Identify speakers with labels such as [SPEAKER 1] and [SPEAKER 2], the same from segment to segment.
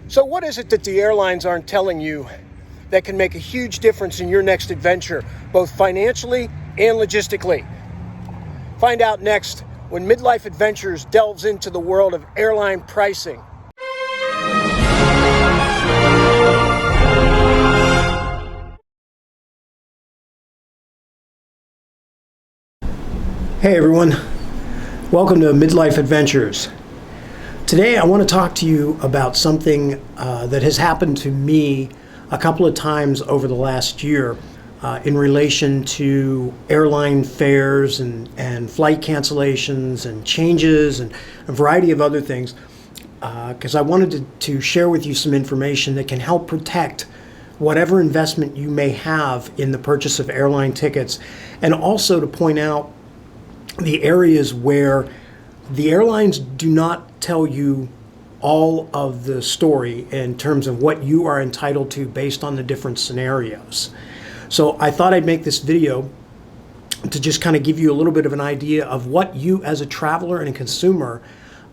[SPEAKER 1] So what is it that the airlines aren't telling you that can make a huge difference in your next adventure, both financially and logistically? Find out next when Midlife Adventures delves into the world of airline pricing. Hey everyone, welcome to Midlife Adventures. Today I want to talk to you about something that has happened to me a couple of times over the last year in relation to airline fares and flight cancellations and changes and a variety of other things, because I wanted to share with you some information that can help protect whatever investment you may have in the purchase of airline tickets, and also to point out the areas where the airlines do not tell you all of the story in terms of what you are entitled to based on the different scenarios. So I thought I'd make this video to just kind of give you a little bit of an idea of what you as a traveler and a consumer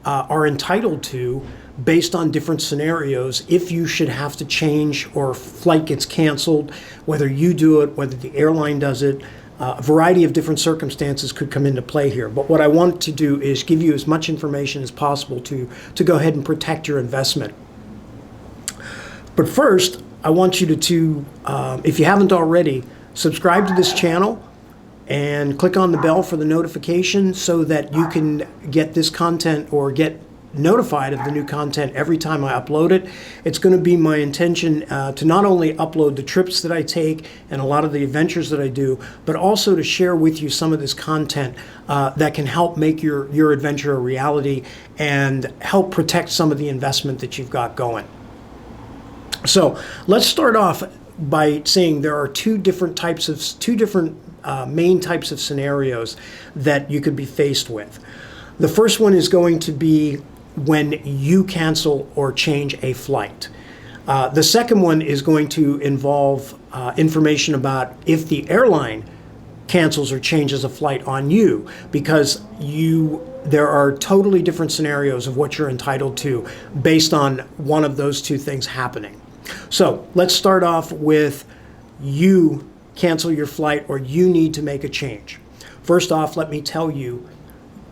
[SPEAKER 1] are entitled to based on different scenarios if you should have to change or a flight gets canceled, whether you do it, whether the airline does it. A variety of different circumstances could come into play here. But what I want to do is give you as much information as possible to go ahead and protect your investment. But first, I want you to if you haven't already, subscribe to this channel and click on the bell for the notification so that you can get this content or get notified of the new content every time I upload it. It's going to be my intention to not only upload the trips that I take and a lot of the adventures that I do, but also to share with you some of this content that can help make your adventure a reality and help protect some of the investment that you've got going. So let's start off by saying there are two different main types of scenarios that you could be faced with. The first one is going to be when you cancel or change a flight. The second one is going to involve information about if the airline cancels or changes a flight on you, because there are totally different scenarios of what you're entitled to based on one of those two things happening. So let's start off with you cancel your flight or you need to make a change. First off, let me tell you,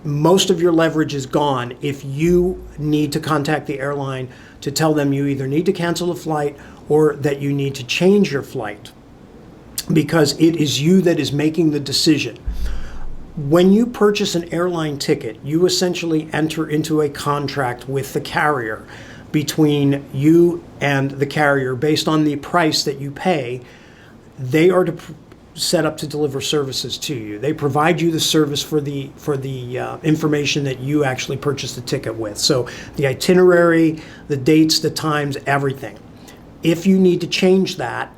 [SPEAKER 1] most of your leverage is gone if you need to contact the airline to tell them you either need to cancel a flight or that you need to change your flight, because it is you that is making the decision. When you purchase an airline ticket, you essentially enter into a contract with the carrier between you and the carrier based on the price that you pay. They are set up to deliver services to you. They provide you the service for the information that you actually purchased the ticket with. So the itinerary, the dates, the times, everything. If you need to change that,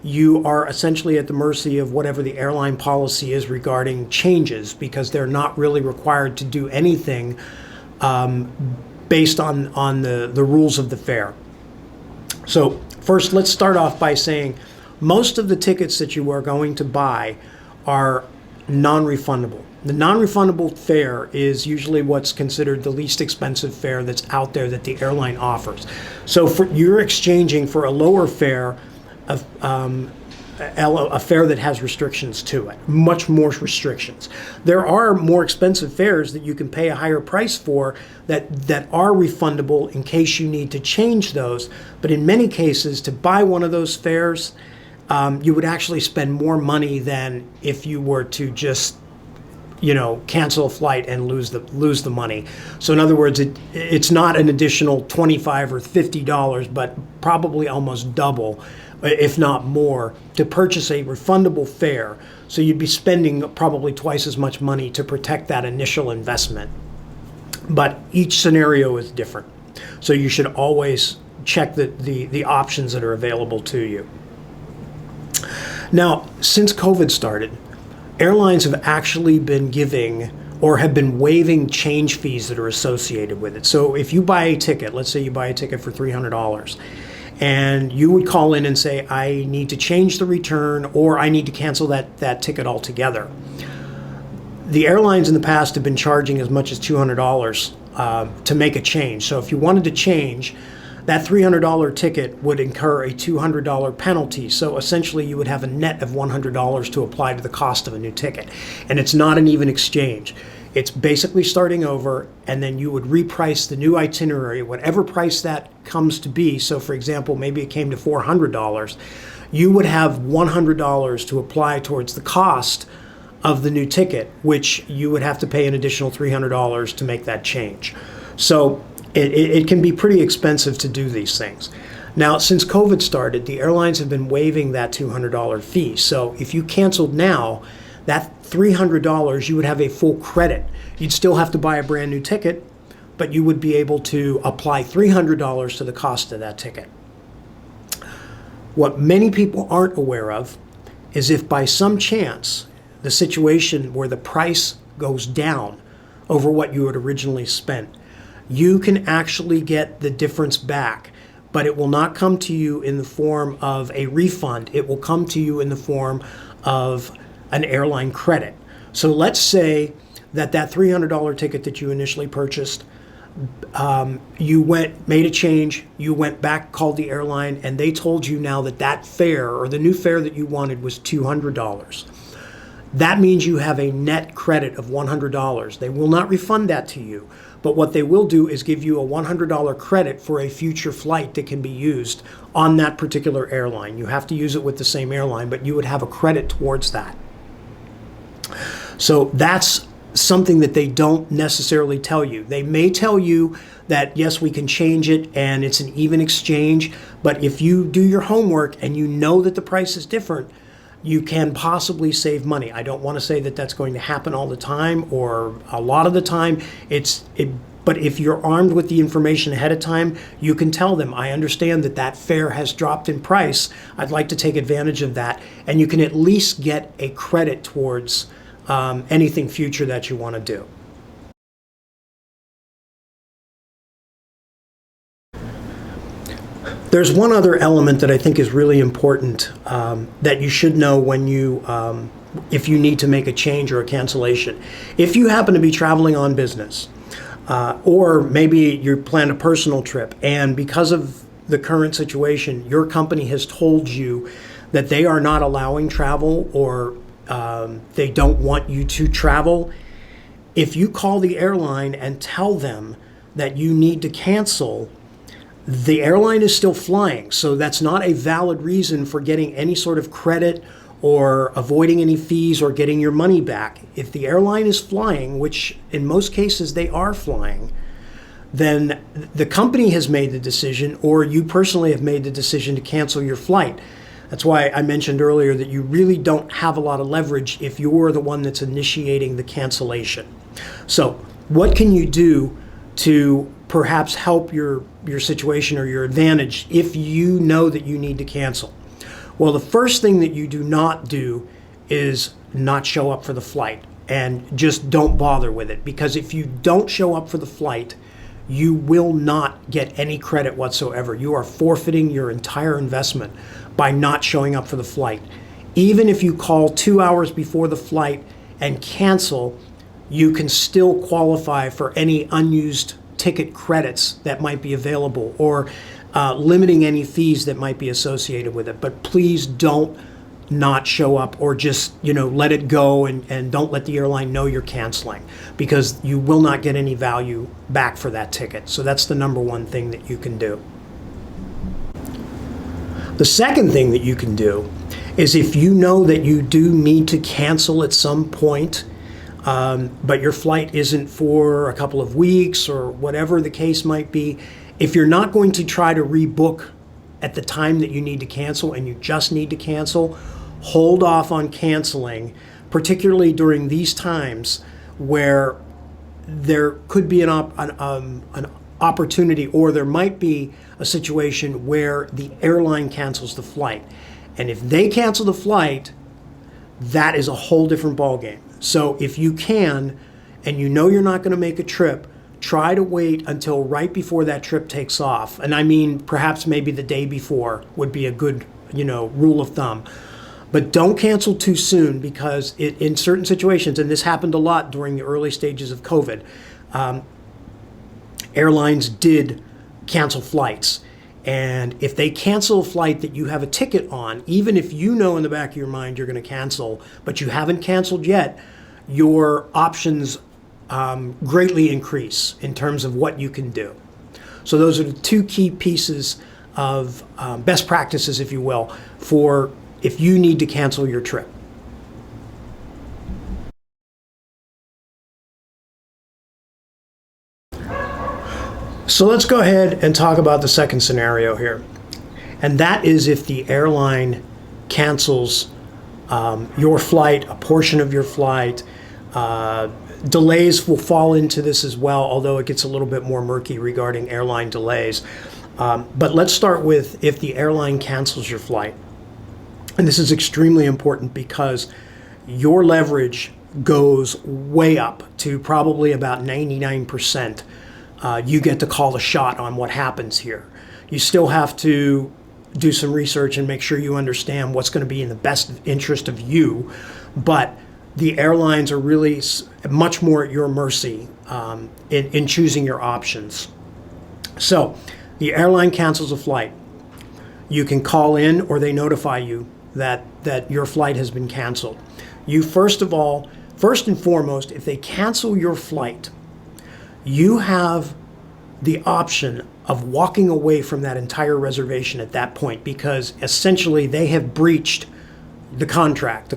[SPEAKER 1] you are essentially at the mercy of whatever the airline policy is regarding changes, because they're not really required to do anything based on the rules of the fare. So first, let's start off by saying most of the tickets that you are going to buy are non-refundable. The non-refundable fare is usually what's considered the least expensive fare that's out there that the airline offers. So you're exchanging for a lower fare, a fare that has restrictions to it, much more restrictions. There are more expensive fares that you can pay a higher price for that are refundable in case you need to change those. But in many cases, to buy one of those fares, you would actually spend more money than if you were to just, cancel a flight and lose the money. So in other words, it's not an additional $25 or $50, but probably almost double, if not more, to purchase a refundable fare. So you'd be spending probably twice as much money to protect that initial investment. But each scenario is different. So you should always check the options that are available to you. Now, since COVID started, airlines have actually been giving or have been waiving change fees that are associated with it. So if you buy a ticket, let's say you buy a ticket for $300, and you would call in and say, I need to change the return or I need to cancel that ticket altogether. The airlines in the past have been charging as much as $200 to make a change. So if you wanted to change, that $300 ticket would incur a $200 penalty. So essentially you would have a net of $100 to apply to the cost of a new ticket. And it's not an even exchange. It's basically starting over, and then you would reprice the new itinerary, whatever price that comes to be. So for example, maybe it came to $400. You would have $100 to apply towards the cost of the new ticket, which you would have to pay an additional $300 to make that change. So it can be pretty expensive to do these things. Now, since COVID started, the airlines have been waiving that $200 fee. So if you canceled now, that $300, you would have a full credit. You'd still have to buy a brand new ticket, but you would be able to apply $300 to the cost of that ticket. What many people aren't aware of is if by some chance the situation where the price goes down over what you had originally spent, you can actually get the difference back, but it will not come to you in the form of a refund. It will come to you in the form of an airline credit. So let's say that $300 ticket that you initially purchased, you made a change, you went back, called the airline, and they told you now that fare or the new fare that you wanted was $200. That means you have a net credit of $100. They will not refund that to you, but what they will do is give you a $100 credit for a future flight that can be used on that particular airline. You have to use it with the same airline, but you would have a credit towards that. So that's something that they don't necessarily tell you. They may tell you that, yes, we can change it and it's an even exchange, but if you do your homework and you know that the price is different, you can possibly save money. I don't want to say that that's going to happen all the time or a lot of the time. But if you're armed with the information ahead of time, you can tell them, I understand that fare has dropped in price. I'd like to take advantage of that. And you can at least get a credit towards anything future that you want to do. There's one other element that I think is really important that you should know when if you need to make a change or a cancellation. If you happen to be traveling on business, or maybe you plan a personal trip, and because of the current situation, your company has told you that they are not allowing travel or they don't want you to travel, if you call the airline and tell them that you need to cancel, the airline is still flying, so that's not a valid reason for getting any sort of credit or avoiding any fees or getting your money back. If the airline is flying, which in most cases they are flying, then the company has made the decision or you personally have made the decision to cancel your flight. That's why I mentioned earlier that you really don't have a lot of leverage if you're the one that's initiating the cancellation. So what can you do to perhaps help your situation or your advantage if you know that you need to cancel? Well, the first thing that you do not do is not show up for the flight, and just don't bother with it, because if you don't show up for the flight, you will not get any credit whatsoever. You are forfeiting your entire investment by not showing up for the flight. Even if you call 2 hours before the flight and cancel, you can still qualify for any unused ticket credits that might be available, or limiting any fees that might be associated with it. But please don't not show up, or just let it go and don't let the airline know you're canceling, because you will not get any value back for that ticket. So that's the number one thing that you can do. The second thing that you can do is, if you know that you do need to cancel at some point, but your flight isn't for a couple of weeks or whatever the case might be, if you're not going to try to rebook at the time that you need to cancel and you just need to cancel, hold off on canceling, particularly during these times where there could be an opportunity, or there might be a situation where the airline cancels the flight. And if they cancel the flight, that is a whole different ballgame. So if you can, and you know you're not going to make a trip, try to wait until right before that trip takes off. And I mean, perhaps maybe the day before would be a good, rule of thumb. But don't cancel too soon, because in certain situations, and this happened a lot during the early stages of COVID, airlines did cancel flights. And if they cancel a flight that you have a ticket on, even if you know in the back of your mind you're going to cancel, but you haven't canceled yet, your options greatly increase in terms of what you can do. So those are the two key pieces of best practices, if you will, for if you need to cancel your trip. So let's go ahead and talk about the second scenario here. And that is if the airline cancels your flight, a portion of your flight. Delays will fall into this as well, although it gets a little bit more murky regarding airline delays. But let's start with if the airline cancels your flight. And this is extremely important because your leverage goes way up to probably about 99%. You get to call the shot on what happens here. You still have to do some research and make sure you understand what's going to be in the best interest of you, but the airlines are really much more at your mercy in choosing your options. So the airline cancels a flight. You can call in or they notify you that your flight has been canceled. You first and foremost, if they cancel your flight, you have the option of walking away from that entire reservation at that point, because essentially they have breached the contract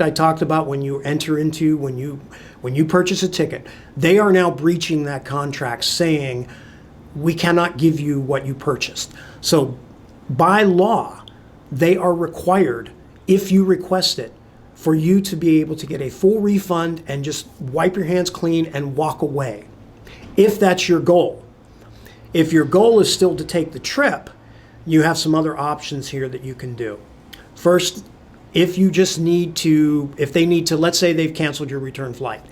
[SPEAKER 1] I talked about when you enter into, when you purchase a ticket. They are now breaching that contract, saying we cannot give you what you purchased. So by law, they are required, if you request it, for you to be able to get a full refund and just wipe your hands clean and walk away, if that's your goal. If your goal is still to take the trip, you have some other options here that you can do. First, if they need to, let's say they've canceled your return flight.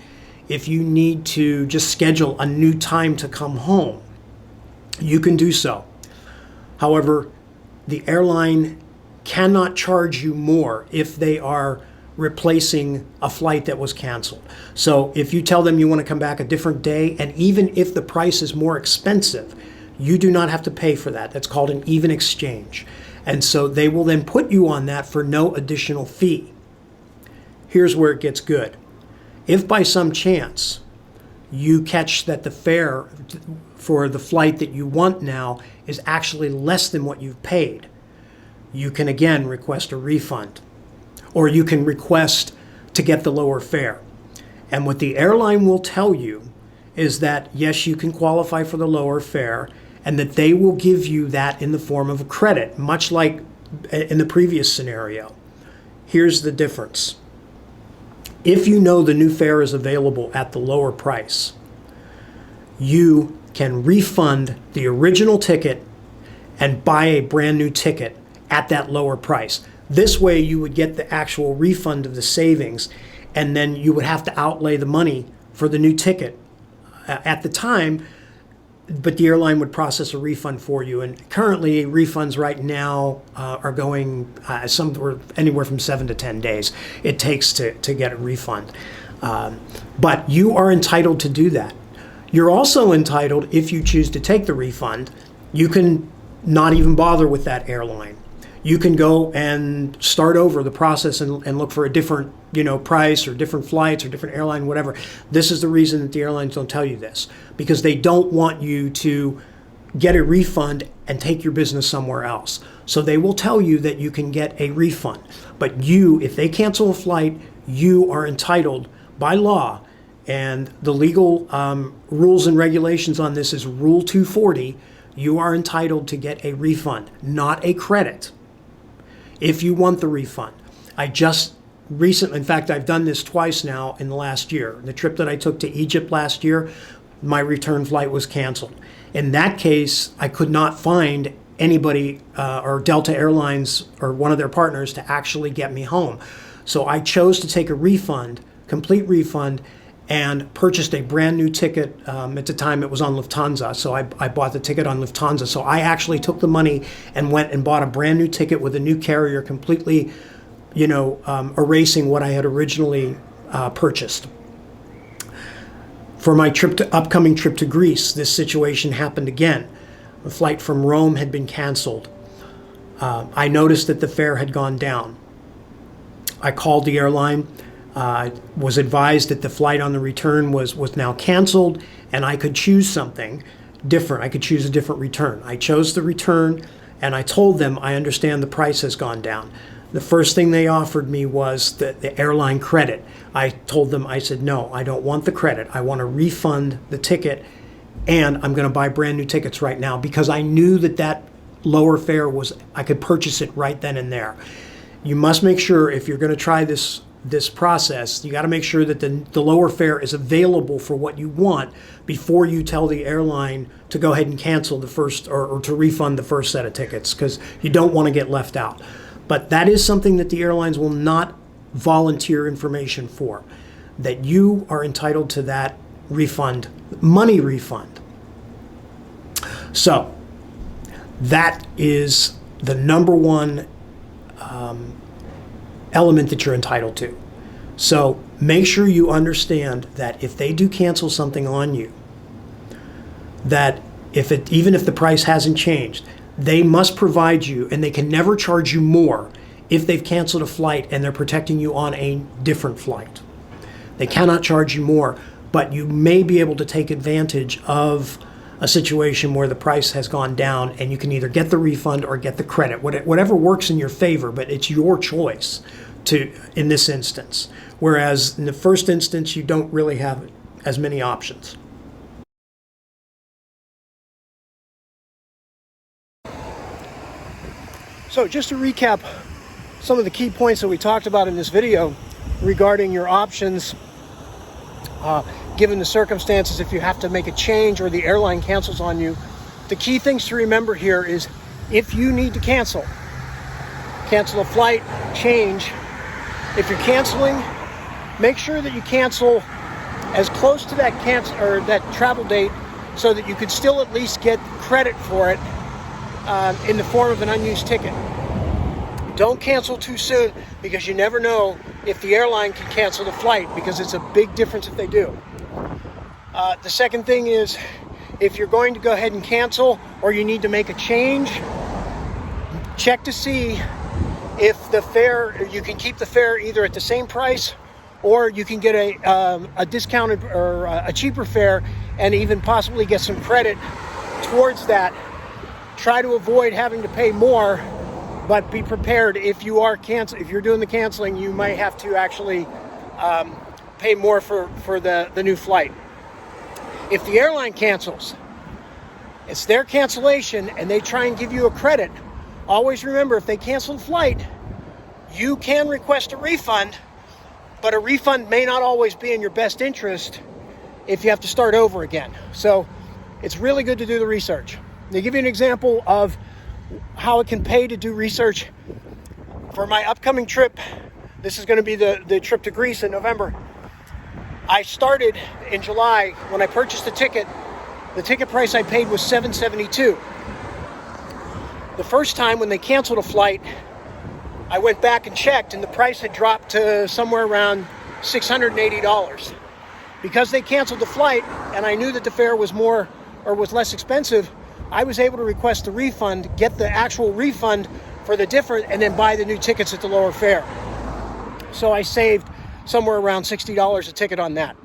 [SPEAKER 1] If you need to just schedule a new time to come home, you can do so. However, the airline cannot charge you more if they are replacing a flight that was canceled. So if you tell them you want to come back a different day, and even if the price is more expensive, you do not have to pay for that. That's called an even exchange. And so they will then put you on that for no additional fee. Here's where it gets good. If by some chance you catch that the fare for the flight that you want now is actually less than what you've paid, you can again request a refund, or you can request to get the lower fare. And what the airline will tell you is that yes, you can qualify for the lower fare, and that they will give you that in the form of a credit, much like in the previous scenario. Here's the difference. If you know the new fare is available at the lower price, you can refund the original ticket and buy a brand new ticket at that lower price. This way you would get the actual refund of the savings, and then you would have to outlay the money for the new ticket at the time, but the airline would process a refund for you. And currently refunds right now are going somewhere anywhere from 7 to 10 days it takes to get a refund. But you are entitled to do that. You're also entitled, if you choose to take the refund, you can not even bother with that airline. You can go and start over the process and look for a different, price or different flights or different airline, whatever. This is the reason that the airlines don't tell you this, because they don't want you to get a refund and take your business somewhere else. So they will tell you that you can get a refund. But you, if they cancel a flight, you are entitled by law, and the legal rules and regulations on this is Rule 240, you are entitled to get a refund, not a credit, if you want the refund. I just recently, in fact, I've done this twice now in the last year. The trip that I took to Egypt last year, my return flight was canceled. In that case, I could not find anybody or Delta Airlines or one of their partners to actually get me home. So I chose to take a refund, complete refund, and purchased a brand new ticket. At the time it was on Lufthansa, so I bought the ticket on Lufthansa. So I actually took the money and went and bought a brand new ticket with a new carrier, completely, erasing what I had originally purchased. For my upcoming trip to Greece, this situation happened again. A flight from Rome had been canceled. I noticed that the fare had gone down. I called the airline, was advised that the flight on the return was now canceled, and I could choose something different. I could choose a different return. I chose the return, and I told them, I understand the price has gone down. The first thing they offered me was the airline credit. I told them, I said, no, I don't want the credit. I want to refund the ticket, and I'm going to buy brand new tickets right now, because I knew that lower fare I could purchase it right then and there. You must make sure, if you're going to try this process, you got to make sure that the lower fare is available for what you want before you tell the airline to go ahead and cancel the first or to refund the first set of tickets, because you don't want to get left out. But that is something that the airlines will not volunteer information for, that you are entitled to that refund, money refund. So that is the number one element that you're entitled to. So make sure you understand that if they do cancel something on you, that even if the price hasn't changed, they must provide you, and they can never charge you more if they've canceled a flight and they're protecting you on a different flight. They cannot charge you more, but you may be able to take advantage of a situation where the price has gone down, and you can either get the refund or get the credit, whatever works in your favor, but it's your choice in this instance. Whereas in the first instance, you don't really have as many options. So just to recap some of the key points that we talked about in this video regarding your options, given the circumstances, if you have to make a change or the airline cancels on you, the key things to remember here is, if you need to cancel a flight, change. If you're canceling, make sure that you cancel as close to that that travel date, so that you could still at least get credit for it in the form of an unused ticket. Don't cancel too soon, because you never know if the airline can cancel the flight, because it's a big difference if they do. The second thing is, if you're going to go ahead and cancel, or you need to make a change, check to see if you can keep the fare either at the same price, or you can get a discounted or a cheaper fare, and even possibly get some credit towards that. Try to avoid having to pay more, but be prepared. If you're doing the canceling, you might have to actually pay more for the new flight. If the airline cancels, it's their cancellation, and they try and give you a credit. Always remember, if they cancel the flight, you can request a refund, but a refund may not always be in your best interest if you have to start over again. So it's really good to do the research. To give you an example of how it can pay to do research, for my upcoming trip, this is going to be the trip to Greece in November. I started in July. When I purchased the ticket price I paid was $772. The first time when they canceled a flight, I went back and checked, and the price had dropped to somewhere around $680. Because they canceled the flight, and I knew that the fare was less expensive, I was able to request the refund, get the actual refund for the difference, and then buy the new tickets at the lower fare. So I saved somewhere around $60 a ticket on that.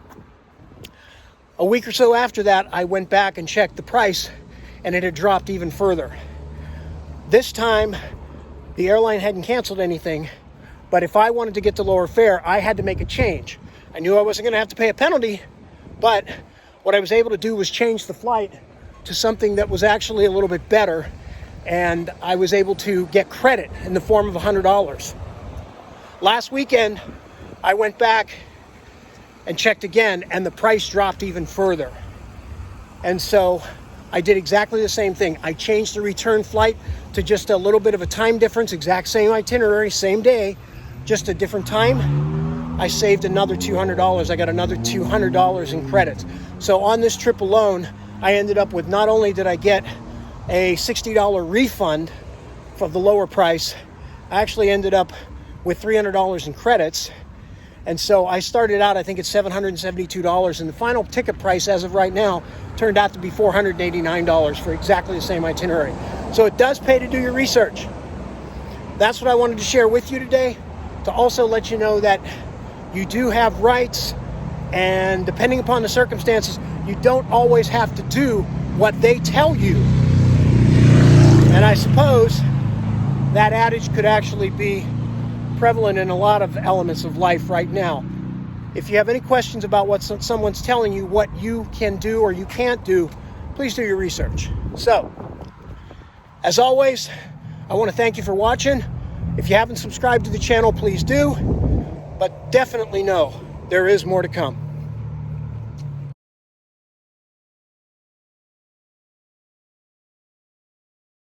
[SPEAKER 1] A week or so after that, I went back and checked the price, and it had dropped even further. This time, the airline hadn't canceled anything, but if I wanted to get the lower fare, I had to make a change. I knew I wasn't going to have to pay a penalty, but what I was able to do was change the flight to something that was actually a little bit better, and I was able to get credit in the form of $100. Last weekend, I went back and checked again, and the price dropped even further. And so I did exactly the same thing. I changed the return flight to just a little bit of a time difference, exact same itinerary, same day, just a different time. I saved another $200. I got another $200 in credits. So on this trip alone, I ended up with, not only did I get a $60 refund for the lower price, I actually ended up with $300 in credits. And so I started out, I think it's $772, and the final ticket price as of right now turned out to be $489 for exactly the same itinerary. So it does pay to do your research. That's what I wanted to share with you today, to also let you know that you do have rights, and depending upon the circumstances, you don't always have to do what they tell you. And I suppose that adage could actually be prevalent in a lot of elements of life right now. If you have any questions about what someone's telling you, what you can do or you can't do, please do your research. So, as always, I want to thank you for watching. If you haven't subscribed to the channel, please do. But definitely know there is more to come.